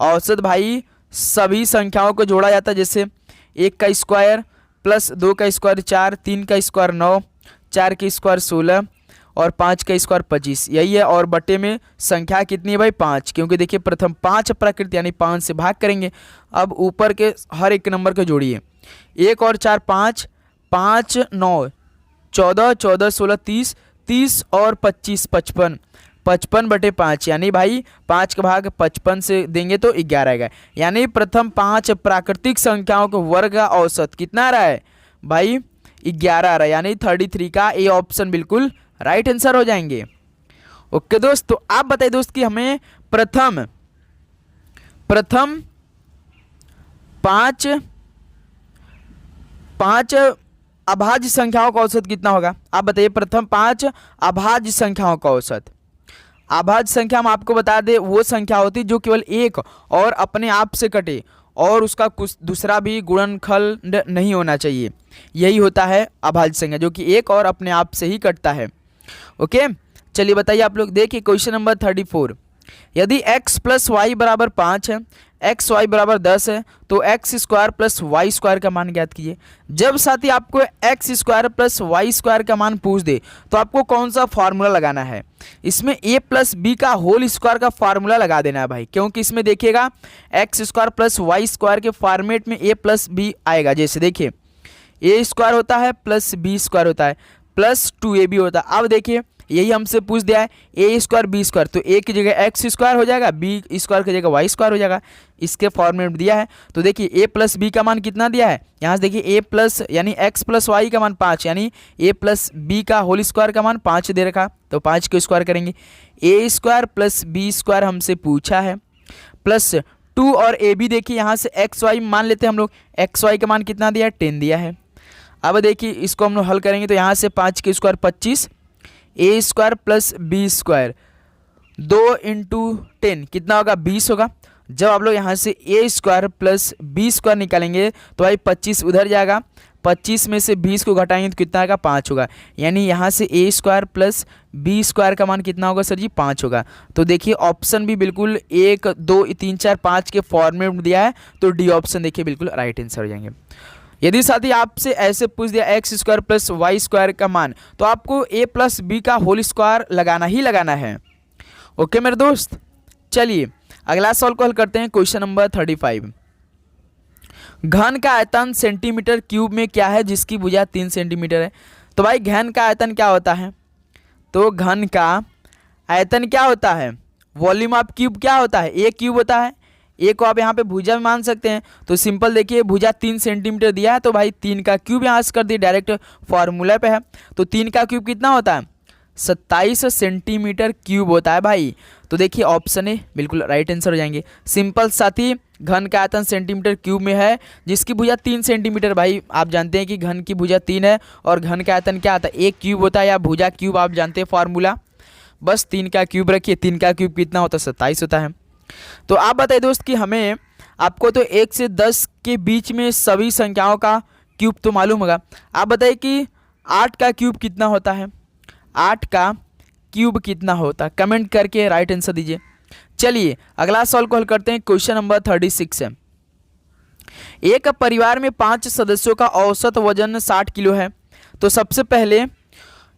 Speaker 1: औसत भाई सभी संख्याओं को जोड़ा जाता है, जैसे 1 का स्क्वायर प्लस 2 का स्क्वायर 4, 3 का स्क्वायर 9, 4 का स्क्वायर 16 और 5 का स्क्वायर 25। यही है, और बटे में संख्या कितनी है भाई? 5, क्योंकि देखिए प्रथम 5 प्राकृत यानी 5 से भाग करेंगे। अब ऊपर के हर एक नंबर को जोड़िए, 1 और 4 5, 5 9 14, 14 16 30, 30 और 25 55, 55/5, यानी भाई 5 का भाग 55 से देंगे तो 11 आएगा। यानी प्रथम 5 प्राकृतिक संख्याओं के वर्ग का औसत कितना आ रहा है भाई 11 आ रहा है, यानी 33 का ए ऑप्शन बिल्कुल राइट आंसर हो जाएंगे। ओके दोस्त, तो आप बताइए दोस्त कि हमें प्रथम पांच अभाज्य संख्याओं का औसत कितना होगा। आप बताइए प्रथम 5 अभाज्य संख्याओं का औसत। अभाज्य संख्या हम आपको बता दें वो संख्या होती जो केवल एक और अपने आप से कटे और उसका कुछ दूसरा भी गुणनखंड नहीं होना चाहिए, यही होता है अभाज्य संख्या, जो कि एक और अपने आप से ही कटता है। ओके, चलिए बताइए आप लोग। देखिए क्वेश्चन नंबर 34, यदि x + y = 5 है, x y = 10 है, तो x² + y² का मान ज्ञात कीजिए। जब साथी आपको x² + y² का मान पूछ दे तो आपको कौन सा फार्मूला लगाना है। इसमें a + b का होल स्क्वायर का फार्मूला लगा देना है भाई, क्योंकि इसमें देखिएगा x² + y² के फॉर्मेट में a + b आएगा। जैसे देखिए a² होता है प्लस b² होता है प्लस 2ab होता है। अब देखिए यही हमसे पूछ दिया है a² b², तो a की जगह x² हो जाएगा, b² की जगह y² हो जाएगा, इसके फॉर्मेट दिया है। तो देखिए a + b का मान कितना दिया है, यहाँ से देखिए a प्लस यानी x + y का मान 5, यानी a + b का होल स्क्वायर का मान 5 दे रखा, तो 5 को स्क्वायर करेंगे। a² + b² हमसे पूछा है, प्लस 2 और ab देखिए यहाँ से एक्स वाई मान लेते हैं हम लोग, एक्स वाई का मान कितना दिया है 10 दिया है। अब देखिए इसको हम लोग हल करेंगे तो यहाँ से 5 के स्क्वायर 25, a² + b², 2 × 10 कितना होगा 20 होगा। जब आप लोग यहाँ से a² + b² निकालेंगे तो भाई 25 उधर जाएगा, 25 में से 20 को घटाएंगे तो कितना आएगा 5 होगा, यानी यहाँ से a² + b² का मान कितना होगा सर जी 5 होगा। तो देखिए ऑप्शन भी बिल्कुल 1 2 3 4 5 के फॉर्मेट में दिया है, तो डी ऑप्शन देखिए बिल्कुल राइट आंसर हो जाएंगे। यदि साथी आपसे ऐसे पूछ दिया x² + y² का मान, तो आपको a + b का होल स्क्वायर लगाना ही लगाना है। ओके मेरे दोस्त, चलिए अगला सवाल को हल करते हैं। क्वेश्चन नंबर 35, घन का आयतन सेंटीमीटर क्यूब में क्या है जिसकी भुजा 3 सेंटीमीटर है। तो भाई घन का आयतन क्या होता है, तो घन का आयतन क्या होता है, वॉल्यूम ऑफ क्यूब क्या होता है, ए क्यूब होता है। ए को आप यहाँ पे भुजा में मान सकते हैं, तो सिंपल देखिए भुजा 3 सेंटीमीटर दिया है, तो भाई 3 का क्यूब यहाँ से कर दिए, डायरेक्ट फार्मूला पे है। तो 3 का क्यूब कितना होता है 27 सेंटीमीटर क्यूब होता है भाई। तो देखिए ऑप्शन ए बिल्कुल राइट आंसर हो जाएंगे। सिंपल साथी घन का आयतन सेंटीमीटर क्यूब में है जिसकी भुजा 3 सेंटीमीटर, भाई आप जानते हैं कि घन की भुजा 3 है और घन का आयतन क्या आता है एक क्यूब होता है, या भुजा क्यूब आप जानते हैं फार्मूला, बस 3 का क्यूब रखिए। 3 का क्यूब कितना होता है 27 होता है। तो आप बताइए दोस्त कि हमें आपको तो 1 से 10 के बीच में सभी संख्याओं का क्यूब तो मालूम होगा, आप बताइए कि 8 का क्यूब कितना होता है, 8 का क्यूब कितना होता है, कमेंट करके राइट आंसर दीजिए। चलिए अगला सवाल को हल करते हैं। क्वेश्चन नंबर 36 है, एक परिवार में 5 सदस्यों का औसत वजन 60 किलो है। तो सबसे पहले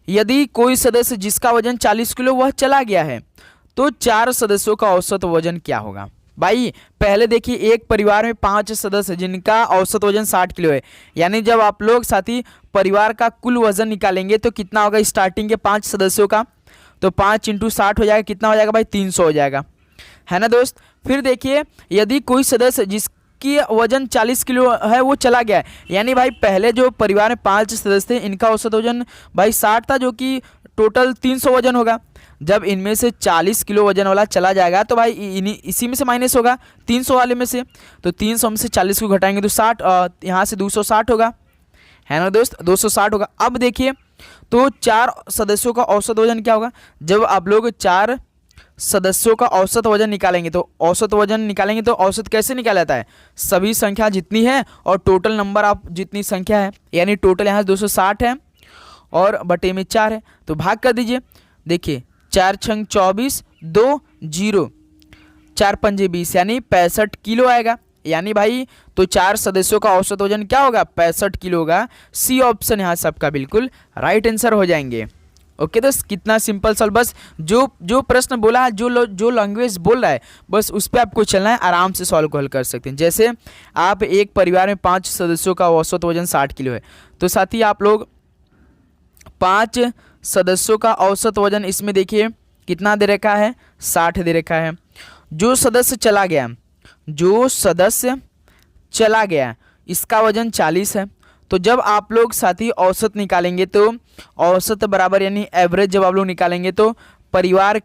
Speaker 1: यदि कोई सदस्य जिसका वजन 40 किलो वह चला गया है, तो 4 सदस्यों का औसत वजन क्या होगा। भाई पहले देखिए एक परिवार में 5 सदस्य जिनका औसत वजन 60 किलो है, यानी जब आप लोग साथी परिवार का कुल वजन निकालेंगे तो कितना होगा स्टार्टिंग के 5 सदस्यों का, तो 5 × 60 हो जाएगा, कितना हो जाएगा भाई 300 हो जाएगा, है ना दोस्त। फिर देखिए यदि कोई सदस्य जिसकी वजन 40 किलो है वो चला गया है, यानी भाई पहले जो परिवार में 5 सदस्य थे इनका औसत वजन भाई 60 था, जो कि टोटल 300 वजन होगा। जब इनमें से 40 किलो वजन वाला चला जाएगा तो भाई इसी में से माइनस होगा 300 वाले में से, तो 300 में से 40 को घटाएंगे तो 60, यहाँ से 260 होगा, है ना दोस्त 260 होगा। अब देखिए तो 4 सदस्यों का औसत वजन क्या होगा, जब आप लोग 4 सदस्यों का औसत वजन निकालेंगे तो औसत कैसे निकाला जाता है, सभी संख्या जितनी है और टोटल नंबर ऑफ जितनी संख्या है, यानी टोटल यहाँ 260 है और बटे में 4 है, तो भाग कर दीजिए। देखिए 4 × 24 2 0 4 × 5 20, यानी 65 किलो आएगा, यानी भाई तो 4 सदस्यों का औसत वजन क्या होगा 65 किलो होगा। सी ऑप्शन यहाँ सबका बिल्कुल राइट आंसर हो जाएंगे। ओके दोस्त, कितना सिंपल सवाल, बस जो प्रश्न बोला है, जो लैंग्वेज बोल रहा है बस उस पर आपको चलना है, आराम से सवाल को हल कर सकते हैं। जैसे आप एक परिवार में 5 सदस्यों का औसत वजन 60 किलो है, तो साथ ही आप लोग 5 सदस्यों का औसत वजन इसमें देखिए कितना दे रखा है, 60 दे रखा है। जो सदस्य चला गया, जो सदस्य चला गया इसका वजन 40 है। तो जब आप लोग साथी औसत निकालेंगे तो औसत बराबर यानी एवरेज जब आप लोग निकालेंगे तो परिवार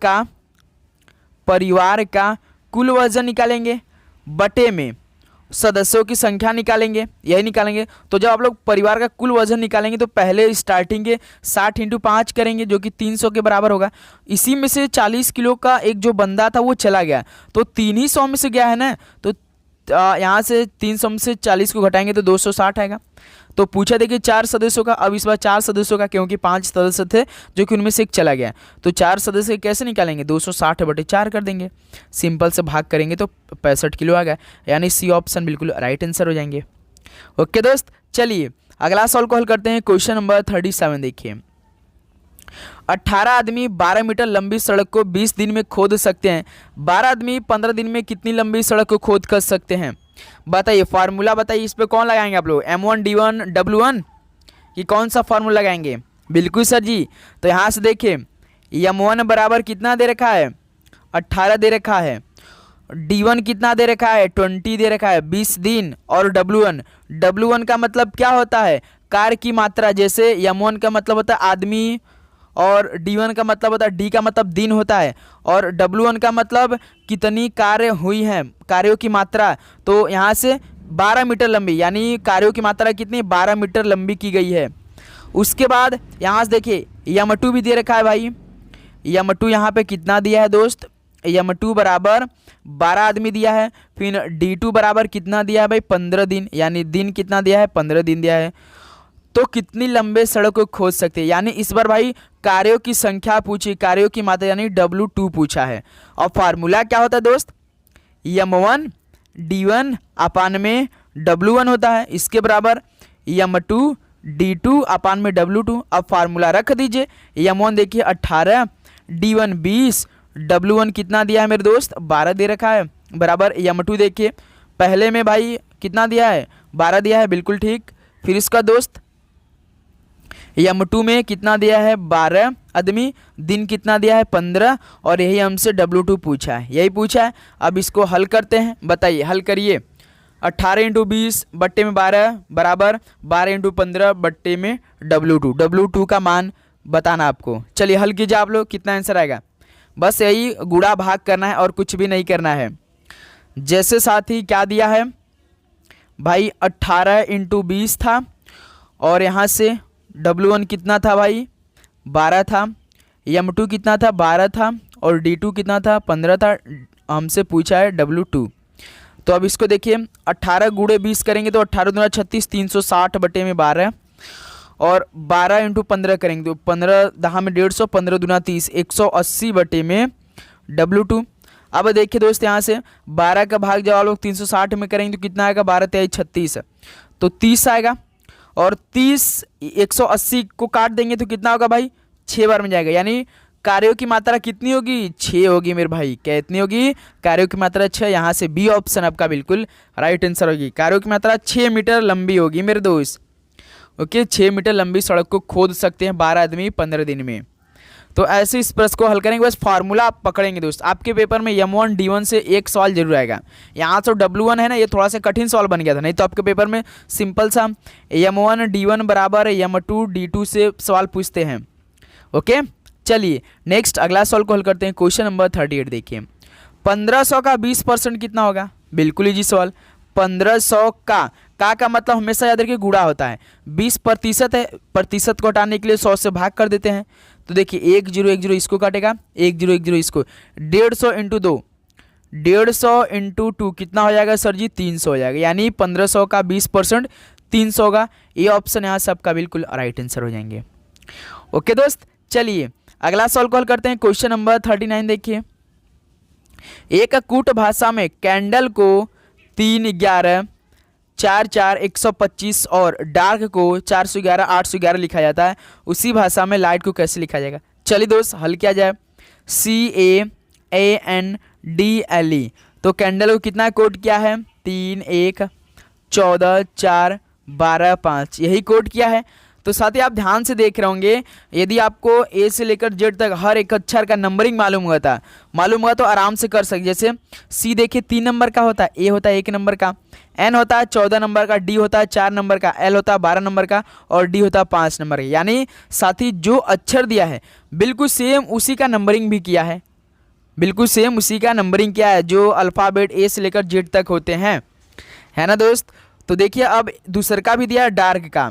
Speaker 1: का कुल वजन निकालेंगे बटे में सदस्यों की संख्या निकालेंगे, यही निकालेंगे। तो जब आप लोग परिवार का कुल वजन निकालेंगे तो पहले स्टार्टिंग के 60 × 5 करेंगे जो कि 300 के बराबर होगा। इसी में से 40 किलो का एक जो बंदा था वो चला गया, तो 300 में से गया है ना, तो यहाँ से 300 में से 40 को घटाएंगे तो 260 आएगा। तो पूछा देखिए 4 सदस्यों का, अब इस बार 4 सदस्यों का क्योंकि 5 सदस्य थे जो कि उनमें से एक चला गया, तो 4 सदस्य कैसे निकालेंगे, 260 बटे 4 कर देंगे, सिंपल से भाग करेंगे तो 65 किलो आ गया, यानी सी ऑप्शन बिल्कुल राइट आंसर हो जाएंगे। ओके दोस्त, चलिए अगला सवाल को हल करते हैं। क्वेश्चन नंबर 37 देखिए, 18 आदमी 12 मीटर लंबी सड़क को 20 दिन में खोद सकते हैं, 12 आदमी 15 दिन में कितनी लंबी सड़क को खोद कर सकते हैं? बताइए, फार्मूला बताइए, इस पे कौन लगाएंगे आप लोग, M1 D1 W1 कि कौन सा फार्मूला लगाएंगे? बिल्कुल सर जी। तो यहाँ से देखिए M1 बराबर कितना दे रखा है, 18 दे रखा है, D1 कितना दे रखा है, 20 दे रखा है, 20 दिन, और W1 का मतलब क्या होता है, कार्य की मात्रा। जैसे M1 का मतलब होता है आदमी और D1 का मतलब होता है, D का मतलब दिन होता है, और W1 का मतलब कितनी कार्य हुई हैं, कार्यों की मात्रा। तो यहाँ से 12 मीटर लंबी, यानी कार्यों की मात्रा कितनी, 12 मीटर लंबी की गई है। उसके बाद यहाँ से देखिए M2 भी दे रखा है भाई, M2 यहाँ पे कितना दिया है दोस्त, M2 बराबर 12 आदमी दिया है। फिर D2 बराबर कितना दिया है भाई, 15 दिन, यानी दिन कितना दिया है, 15 दिन दिया है। तो कितनी लंबे सड़क को खोद सकते हैं, यानी इस बार भाई कार्यों की संख्या पूछी, कार्यों की मात्रा यानी W2 पूछा है। और फार्मूला क्या होता है दोस्त, M1 D1 अपान में W1 होता है, इसके बराबर M2 D2 अपान में W2। अब फार्मूला रख दीजिए, M1 देखिए 18, D1 20, W1 कितना दिया है मेरे दोस्त, 12 दे रखा है, बराबर M2 देखिए पहले में भाई कितना दिया है, 12 दिया है, बिल्कुल ठीक। फिर इसका दोस्त M2 में कितना दिया है, 12 आदमी, दिन कितना दिया है, 15, और यही हमसे W2 पूछा है, यही पूछा है। अब इसको हल करते हैं, बताइए हल करिए। 18 × 20 बट्टे में 12 बराबर 12 × 15 बट्टे में W2 का मान बताना आपको। चलिए हल कीजिए आप लोग, कितना आंसर आएगा। बस यही गुणा भाग करना है और कुछ भी नहीं करना है। जैसे साथी क्या दिया है भाई, 18 × 20 था, और यहाँ से W1 कितना था भाई, 12 था, M2 कितना था, 12 था, और D2 कितना था, 15 था। हमसे पूछा है W2। तो अब इसको देखिए 18 × 20 करेंगे तो 18 × 36 360 बटे में 12, और 12 × 15 करेंगे तो 15 10 में 150, 15 दूना 30, 180 बटे में W2। अब देखिए दोस्त यहाँ से 12 का भाग जब आप लोग 360 में करेंगे तो कितना आएगा, 12 × 3 = 36, तो 30 आएगा, और 30 180 को काट देंगे तो कितना होगा भाई, 6 बार में जाएगा, यानी कार्यों की मात्रा कितनी होगी, 6 होगी मेरे भाई। कितनी होगी, कार्यों की मात्रा 6। यहाँ से बी ऑप्शन आपका बिल्कुल राइट आंसर होगी, कार्यों की मात्रा 6 मीटर लंबी होगी मेरे दोस्त। ओके, 6 मीटर लंबी सड़क को खोद सकते हैं 12 आदमी 15 दिन में। तो ऐसे इस प्रश्न को हल करेंगे, बस फार्मूला आप पकड़ेंगे दोस्त। आपके पेपर में M1 D1 से एक सवाल जरूर आएगा। यहाँ तो W1 है ना, ये थोड़ा सा कठिन सवाल बन गया था, नहीं तो आपके पेपर में सिंपल सा M1 D1 बराबर M2 D2 से सवाल पूछते हैं। ओके, चलिए नेक्स्ट अगला सवाल को हल करते हैं। क्वेश्चन नंबर 38 देखिए, 1500 का 20% कितना होगा? बिल्कुल इजी सवाल। 1500 का मतलब हमेशा याद रखिए गुणा होता है, 20% है, प्रतिशत को हटाने के लिए 100 से भाग कर देते हैं। तो देखिए 1 0 1 0 इसको काटेगा, 1 0 1 0 इसको, 150 × 2, 150 × 2 कितना हो जाएगा सर जी, 300 हो जाएगा, यानी 1500 का 20% 300 होगा। ये ऑप्शन यहाँ से आपका बिल्कुल राइट आंसर हो जाएंगे। ओके दोस्त, चलिए अगला सवाल कॉल करते हैं। क्वेश्चन नंबर 39 देखिए, एक कूट भाषा में कैंडल को 3 11 4 4 125 और डार्क को 411 811 लिखा जाता है, उसी भाषा में लाइट को कैसे लिखा जाएगा? चलिए दोस्त हल किया जाए। CANDLE, तो कैंडल को कितना कोड किया है, 3 1 14 4 12 5, यही कोड किया है। तो साथ ही आप ध्यान से देख रहे होंगे, यदि आपको ए से लेकर जेड तक हर एक अक्षर का नंबरिंग मालूम हुआ तो आराम से कर सकते। जैसे सी देखिए 3 नंबर का होता है, ए होता है 1 नंबर का, एन होता है 14 नंबर का, डी होता है 4 नंबर का, एल होता है 12 नंबर का और डी होता है 5 नंबर का। यानी साथी जो अक्षर दिया है बिल्कुल सेम उसी का नंबरिंग भी किया है, बिल्कुल सेम उसी का नंबरिंग किया है जो अल्फ़ाबेट ए से लेकर जेड तक होते हैं, है ना दोस्त। तो देखिए अब दूसर का भी दिया है डार्क का,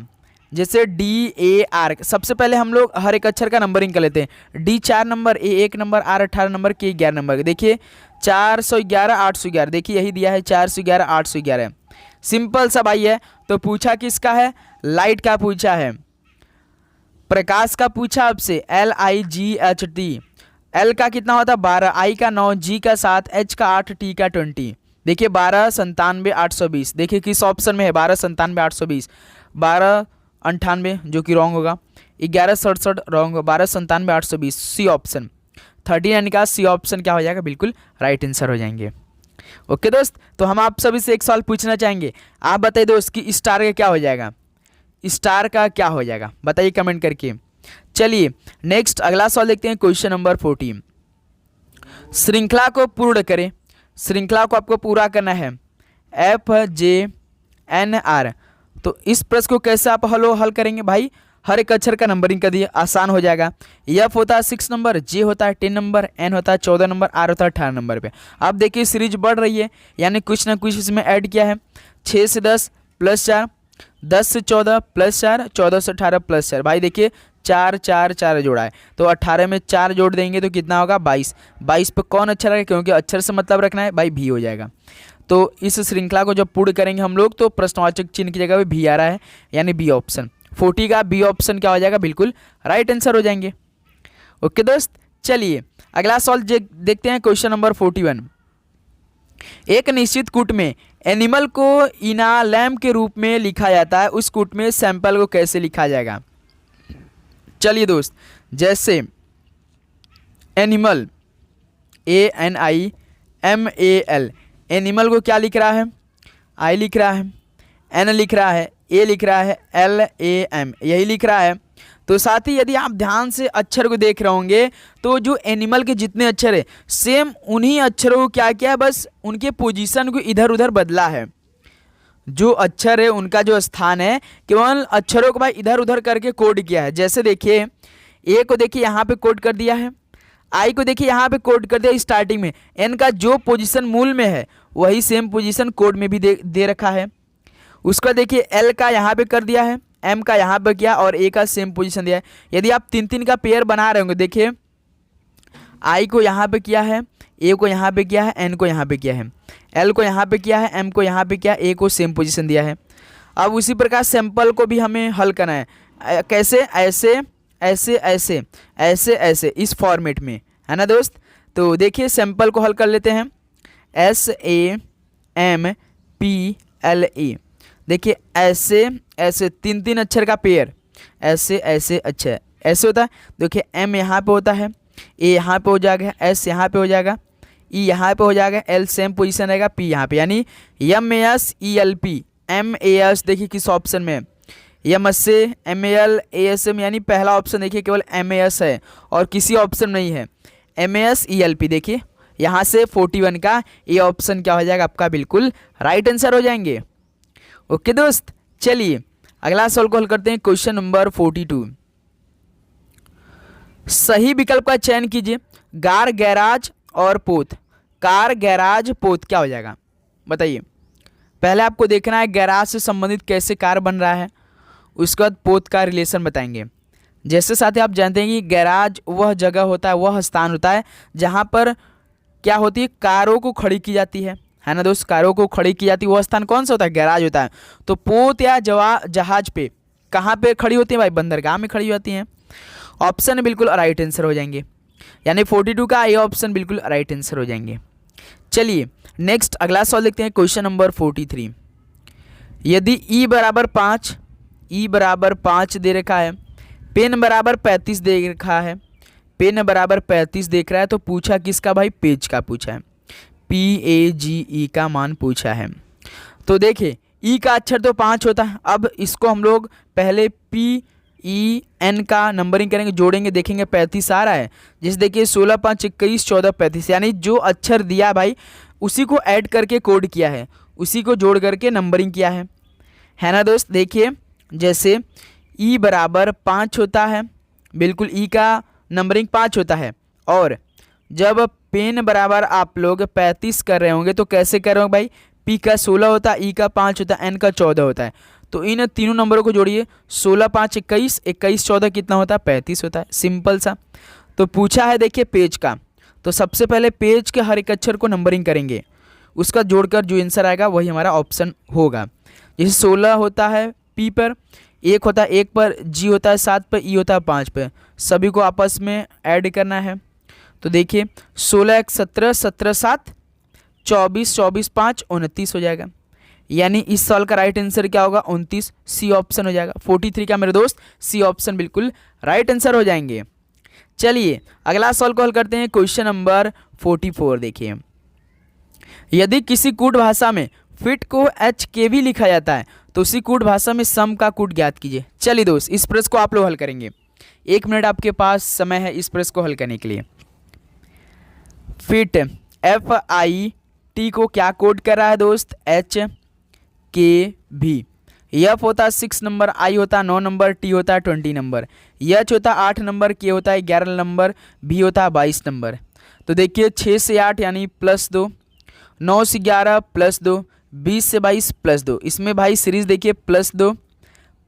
Speaker 1: जैसे डी ए आर। सबसे पहले हम लोग हर एक अक्षर का नंबरिंग कर लेते हैं। D 4 number, A 1 number, R 18 number, K 11 number. देखिए 411 811, देखिए यही दिया है 411 811। सिंपल सा भाई है। तो पूछा किसका है? लाइट का पूछा है, प्रकाश का पूछा आपसे, LIGHT। एल का कितना होता है 12, आई का 9, जी का 7, एच का 8, टी का 20। देखिए 12 97 820, देखिए किस ऑप्शन में है 12 97 820, 12 98 जो कि रॉन्ग होगा, 11 67 रॉन्ग होगा, 12 97 820 सी ऑप्शन। 39 का सी ऑप्शन क्या हो जाएगा? बिल्कुल राइट आंसर हो जाएंगे। ओके दोस्त, तो हम आप सभी से एक सवाल पूछना चाहेंगे, आप बताइए दोस्त कि स्टार का क्या हो जाएगा? स्टार का क्या हो जाएगा बताइए कमेंट करके। चलिए नेक्स्ट अगला सवाल देखते हैं, क्वेश्चन नंबर 14। श्रृंखला को पूर्ण करें। श्रृंखला को आपको पूरा करना है, FJNR। तो इस प्रश्न को कैसे आप हल करेंगे भाई? हर एक अक्षर का नंबरिंग कर दिए, आसान हो जाएगा। F होता है 6 नंबर, J होता है 10 नंबर, N होता है 14 नंबर, R होता है 18 नंबर पे। अब देखिए सीरीज बढ़ रही है, यानी कुछ ना कुछ इसमें ऐड किया है। 6 से 10 प्लस 4, 10 से 14 प्लस 4, 14 से 18 प्लस 4। भाई देखिए 4 4 4 जोड़ा है, तो 18 में 4 जोड़ देंगे तो कितना होगा? 22। 22 पे कौन अक्षर है? क्योंकि अक्षर से मतलब रखना है भाई, भी हो जाएगा। तो इस श्रृंखला को जब पूर्ण करेंगे हम लोग तो प्रश्नवाचक चिन्ह की जगह पे भी आ रहा है, यानी बी ऑप्शन। 40 का बी ऑप्शन क्या हो जाएगा? बिल्कुल राइट आंसर हो जाएंगे। ओके दोस्त, चलिए अगला सवाल देखते हैं, क्वेश्चन नंबर 41। एक निश्चित कूट में एनिमल को इनालैम के रूप में लिखा जाता है, उस कूट में सैंपल को कैसे लिखा जाएगा? चलिए दोस्त, जैसे एनिमल ANIMAL, एनिमल को क्या लिख रहा है? आई लिख रहा है, एन लिख रहा है, ए लिख रहा है, LAM यही लिख रहा है। तो साथ ही यदि आप ध्यान से अक्षर को देख रहे होंगे तो जो एनिमल के जितने अक्षर है सेम उन्हीं अक्षरों को क्या किया है, बस उनके पोजीशन को इधर उधर बदला है। जो अक्षर है उनका जो स्थान है केवल अक्षरों को भाई इधर उधर करके कोड किया है। जैसे देखिए ए को देखिए यहाँ पे कोड कर दिया है, आई को देखिए यहाँ पे कोड कर दिया स्टार्टिंग में, एन का जो पोजीशन मूल में है वही सेम पोजीशन कोड में भी दे रखा है। उसका देखिए एल का यहाँ पे कर दिया है, एम का यहाँ पे किया और ए का सेम पोजीशन दिया है। यदि आप 3-3 का पेयर बना रहे होंगे, देखिए आई को यहाँ पे किया है, ए को यहाँ पे किया है, एन को यहाँ पे किया है, एल को यहाँ पे किया है, एम को यहाँ पे किया, ए को सेम पोजीशन दिया है। अब उसी प्रकार सैंपल को भी हमें हल करना है, कैसे? ऐसे ऐसे ऐसे ऐसे ऐसे इस फॉर्मेट में, है ना दोस्त। तो देखिए सैंपल को हल कर लेते हैं, SAMPLE। देखिए ऐसे ऐसे 3-3 अक्षर का पेयर, ऐसे ऐसे अच्छा ऐसे होता है। देखिए एम यहाँ पे होता है, ए यहाँ पे हो जाएगा, एस यहाँ पे हो जाएगा, ई यहाँ पे हो जाएगा, एल सेम पोजीशन रहेगा, पी यहाँ पे, यानी MASELP MAS। देखिए किस ऑप्शन में? MAS से MALASM, यानी पहला ऑप्शन देखिए केवल MAS है और किसी ऑप्शन नहीं है, MASELP। देखिए यहाँ से 41 का ये ऑप्शन क्या हो जाएगा आपका? बिल्कुल राइट आंसर हो जाएंगे। ओके दोस्त, चलिए अगला सवाल को हल करते हैं, क्वेश्चन नंबर 42। सही विकल्प का चयन कीजिए, गार, गैराज और पोत। कार, गैराज, पोत क्या हो जाएगा बताइए? पहले आपको देखना है गैराज से संबंधित कैसे कार बन रहा है, उसके बाद पोत का रिलेशन बताएंगे। जैसे साथ ही आप जानते हैं कि गैराज वह जगह होता है, वह स्थान होता है जहाँ पर क्या होती है? कारों को खड़ी की जाती है ना दोस्त। कारों को खड़ी की जाती है, वह स्थान कौन सा होता है? गैराज होता है। तो पोत या जहाज पे कहाँ पे खड़ी होती है भाई? बंदरगाह में खड़ी होती हैं। ऑप्शन बिल्कुल राइट आंसर हो जाएंगे, यानी 42 का ये ऑप्शन बिल्कुल राइट आंसर हो जाएंगे। चलिए नेक्स्ट अगला सवाल देखते हैं, क्वेश्चन नंबर 43। यदि ई बराबर 5 दे रखा है, पेन बराबर 35 दे रखा है, पेन बराबर 35 देख रहा है, तो पूछा किसका भाई? पेज का पूछा है, PAGE का मान पूछा है। तो देखिए ई का अक्षर तो 5 होता है, अब इसको हम लोग पहले P ई एन का नंबरिंग करेंगे, जोड़ेंगे, देखेंगे 35 आ रहा है। जैसे देखिए 16 5 21 14 35, यानी जो अक्षर दिया भाई उसी को ऐड करके कोड किया है, उसी को जोड़ करके नंबरिंग किया है ना दोस्त। देखिए जैसे ई बराबर 5 होता है, बिल्कुल ई का नंबरिंग 5 होता है। और जब पेन बराबर आप लोग 35 कर रहे होंगे तो कैसे कर रहे हो भाई, पी का 16 होता है, ई का 5 होता है, एन का 14 होता है। तो इन तीनों नंबरों को जोड़िए, 16 5 21, 21 14 कितना होता है, 35 होता है, सिंपल सा। तो पूछा है देखिए पेज का, तो सबसे पहले पेज के हर एक अक्षर को नंबरिंग करेंगे, उसका जोड़कर जो आंसर आएगा वही हमारा ऑप्शन होगा। जैसे 16 होता है पी पर, 1 होता है 1 पर, जी होता है 7 पर, ई होता है 5 पर, सभी को आपस में ऐड करना है। तो देखिए 16 1 17, 17 7 24, 24 5 29 हो जाएगा, यानी इस सवाल का राइट आंसर क्या होगा, 29, सी ऑप्शन हो जाएगा। 43 का मेरे दोस्त सी ऑप्शन बिल्कुल राइट आंसर हो जाएंगे। चलिए अगला सवाल को हल करते हैं, क्वेश्चन नंबर 44 देखिए। यदि किसी कूट भाषा में फिट को एच के भी लिखा जाता है तो उसी कूट भाषा में सम का कूट ज्ञात कीजिए। चलिए दोस्त इस प्रश्न को आप लोग हल करेंगे, 1 मिनट आपके पास समय है इस प्रश्न को हल करने के लिए। फिट FIT को क्या कोड कर रहा है दोस्त, एच के भी। एफ होता है 6 नंबर, आई होता है 9 नंबर, टी होता है 20 नंबर, एच होता है 8 नंबर, के होता है 11 नंबर, भी होता है 22 नंबर। तो देखिए 6 से 8 यानी +2, 9 से 11 +2, 20 से 22 +2, इसमें भाई सीरीज देखिए +2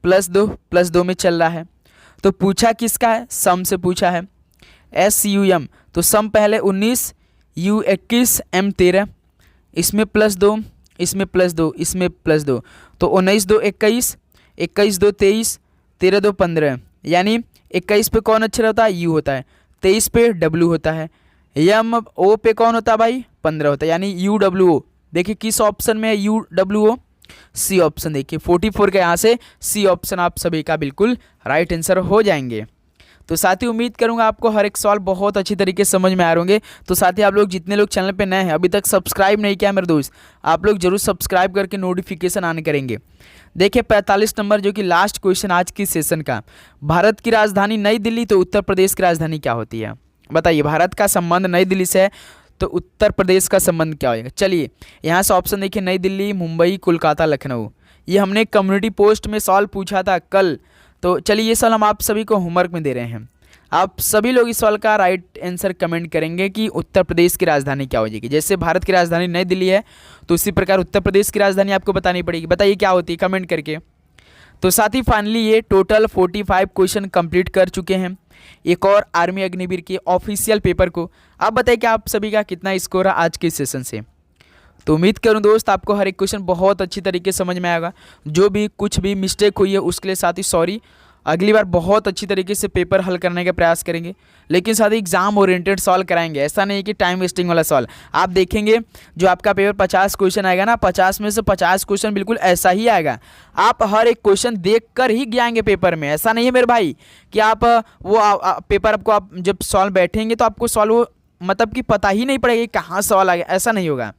Speaker 1: +2 +2 में चल रहा है। तो पूछा किसका है, सम से पूछा है, SUM। तो सम पहले 19, U 21, M 13, इसमें +2, इसमें +2, इसमें +2, तो 19 2 21, 21 2 23, 13 2 15, यानी 21 पे कौन अक्षर होता है, U होता है, 23 पे W होता है, M O पे कौन होता है भाई, 15 होता है, यानी UWO। देखिए किस ऑप्शन में है UWO, सी ऑप्शन। देखिए 44 का यहाँ से सी ऑप्शन आप सभी का बिल्कुल राइट आंसर हो जाएंगे। तो साथ ही उम्मीद करूंगा आपको हर एक सवाल बहुत अच्छी तरीके से समझ में आ रहे होंगे। तो साथ ही आप लोग जितने लोग चैनल पे नए हैं अभी तक सब्सक्राइब नहीं किया मेरे दोस्त, आप लोग जरूर सब्सक्राइब करके नोटिफिकेशन ऑन करेंगे। देखिए 45 नंबर जो कि लास्ट क्वेश्चन आज की सेशन का, भारत की राजधानी नई दिल्ली तो उत्तर प्रदेश की राजधानी क्या होती है, बताइए। भारत का संबंध नई दिल्ली से है तो उत्तर प्रदेश का संबंध क्या होगा। चलिए यहाँ से ऑप्शन देखिए, नई दिल्ली, मुंबई, कोलकाता, लखनऊ। ये हमने कम्युनिटी पोस्ट में सवाल पूछा था कल, तो चलिए ये सवाल हम आप सभी को होमवर्क में दे रहे हैं। आप सभी लोग इस सवाल का राइट आंसर कमेंट करेंगे कि उत्तर प्रदेश की राजधानी क्या हो जाएगी। जैसे भारत की राजधानी नई दिल्ली है तो उसी प्रकार उत्तर प्रदेश की राजधानी आपको बतानी पड़ेगी, बताइए क्या होती है, कमेंट करके। तो साथ ही फाइनली ये टोटल 45 क्वेश्चन कंप्लीट कर चुके हैं एक और आर्मी अग्निवीर के ऑफिशियल पेपर को। आप बताइए कि आप सभी का कितना स्कोर है आज के सेशन से। तो उम्मीद करूं दोस्त आपको हर एक क्वेश्चन बहुत अच्छी तरीके से समझ में आएगा। जो भी कुछ भी मिस्टेक हुई है उसके लिए साथ ही सॉरी, अगली बार बहुत अच्छी तरीके से पेपर हल करने का प्रयास करेंगे, लेकिन साथ ही एग्जाम ओरिएंटेड सवाल कराएंगे। ऐसा नहीं कि टाइम वेस्टिंग वाला सवाल। आप देखेंगे जो आपका पेपर 50 क्वेश्चन आएगा ना, 50 में से 50 क्वेश्चन बिल्कुल ऐसा ही आएगा। आप हर एक क्वेश्चन देख कर ही जाएंगे पेपर में। ऐसा नहीं है मेरे भाई कि आप पेपर आपको आप जब सवाल बैठेंगे तो आपको सवाल वो मतलब कि पता ही नहीं पड़ेगा कि कहाँ सवाल आ गया, ऐसा नहीं होगा।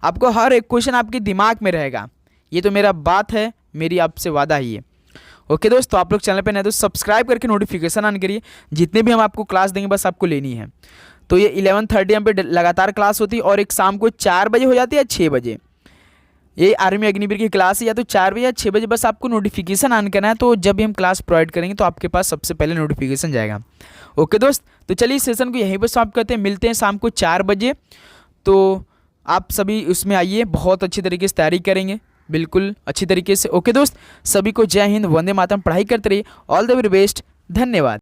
Speaker 1: आपको हर एक क्वेश्चन आपके दिमाग में रहेगा। ये तो मेरा बात है, मेरी आपसे वादा ही है। ओके दोस्तों, आप लोग चैनल पे नए तो सब्सक्राइब करके नोटिफिकेशन ऑन करिए। जितने भी हम आपको क्लास देंगे बस आपको लेनी है। तो ये 11:30 पे लगातार क्लास होती है और एक शाम को 4 बजे हो जाती है या 6 बजे। ये आर्मी अग्निवीर की क्लास है, या तो 4 बजे या 6 बजे, बस आपको नोटिफिकेशन ऑन करना है। तो जब भी हम क्लास प्रोवाइड करेंगे तो आपके पास सबसे पहले नोटिफिकेशन जाएगा। ओके दोस्त, तो चलिए सेशन को यहीं पर समाप्त करते हैं। मिलते हैं शाम को 4 बजे। तो आप सभी उसमें आइए, बहुत अच्छी तरीके से तैयारी करेंगे, बिल्कुल अच्छी तरीके से। ओके दोस्त, सभी को जय हिंद, वंदे मातरम। पढ़ाई करते रहिए। ऑल द वेरी बेस्ट, धन्यवाद।